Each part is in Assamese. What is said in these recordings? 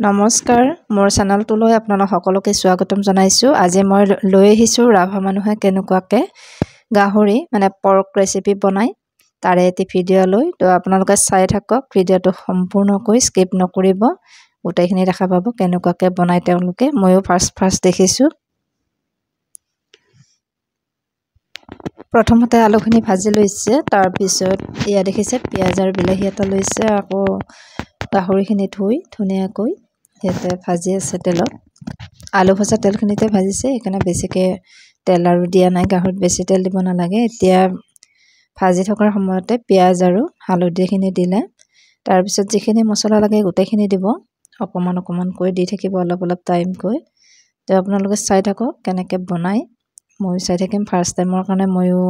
নমস্কাৰ মোৰ চেনেলটোলৈ আপোনালোক সকলোকে স্বাগতম জনাইছো। আজি মই লৈ আহিছো ৰাভা মানুহে কেনেকুৱাকৈ গাহৰি মানে পৰ্ক ৰেচিপি বনাই তাৰে এটি ভিডিঅ' লৈ। তো আপোনালোকে চাই থাকক, ভিডিঅ'টো সম্পূৰ্ণকৈ স্কিপ নকৰিব, গোটেইখিনি দেখা পাব কেনেকুৱাকৈ বনাই তেওঁলোকে। ময়ো ফাৰ্ষ্ট দেখিছোঁ। প্ৰথমতে আলুখিনি ভাজি লৈছে, তাৰপিছত এয়া দেখিছে পিঁয়াজ আৰু বিলাহী এটা লৈছে। আকৌ গাহৰিখিনি ধুই ধুনীয়াকৈ ইয়াতে ভাজি আছে তেলত। আলু ভজা তেলখিনিতে ভাজিছে, সেইকাৰণে বেছিকৈ তেল আৰু দিয়া নাই। গাহৰিত বেছি তেল দিব নালাগে। এতিয়া ভাজি থকাৰ সময়তে পিঁয়াজ আৰু হালধিখিনি দিলে, তাৰপিছত যিখিনি মছলা লাগে গোটেইখিনি দিব, অকণমানকৈ দি থাকিব, অলপ টাইমকৈ। তো আপোনালোকে চাই থাকক কেনেকৈ বনায়, ময়ো চাই থাকিম। ফাৰ্ষ্ট টাইমৰ কাৰণে ময়ো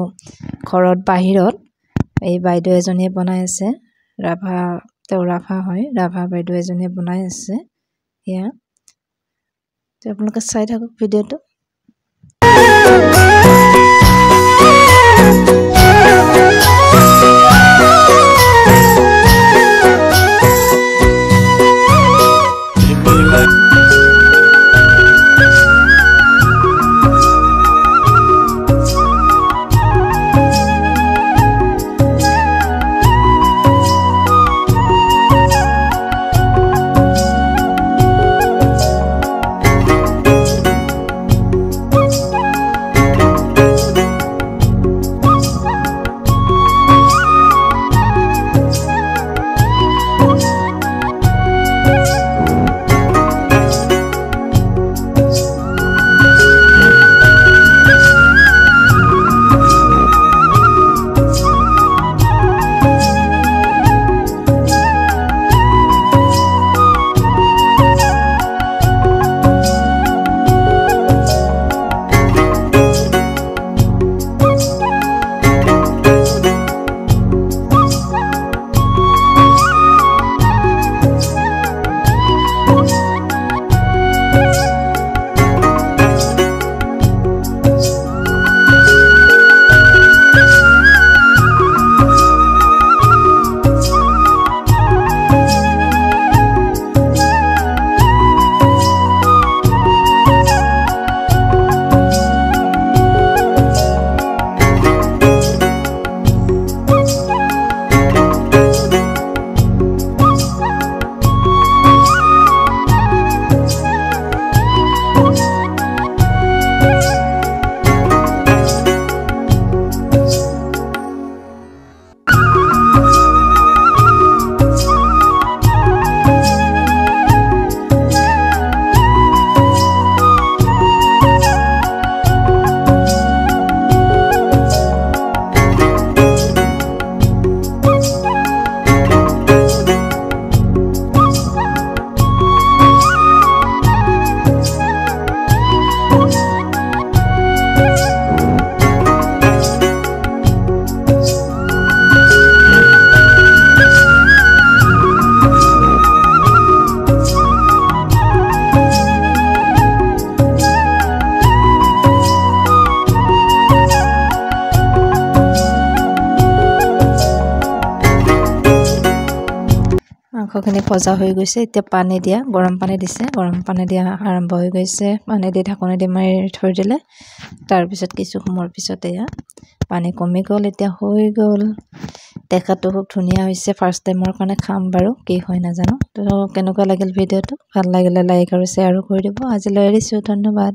ঘৰত বাহিৰত এই বাইদেউ এজনীয়ে বনাই আছে, তেওঁ ৰাভা হয়, ৰাভা বাইদেউ এজনীয়ে বনাই আছে এয়া। তো আপোনালোকে চাই থাকক ভিডিঅ'টো। মাংসখিনি ভজা হৈ গৈছে, এতিয়া পানী দিয়া, গৰম পানী দিছে, গৰম পানী দিয়া আৰম্ভ হৈ গৈছে। পানী দি ঢাকনি দি মাৰি থৈ দিলে, তাৰপিছত কিছু সময়ৰ পিছতে এয়া পানী কমি গ'ল, এতিয়া হৈ গ'ল। দেখাটো খুব ধুনীয়া হৈছে। ফাৰ্ষ্ট টাইমৰ কাৰণে খাম বাৰু, কি হয় নাজানো। তো কেনেকুৱা লাগিল ভিডিঅ'টো? ভাল লাগিলে লাইক আৰু শ্বেয়াৰো কৰি দিব। আজিলৈ এৰিছোঁ, ধন্যবাদ।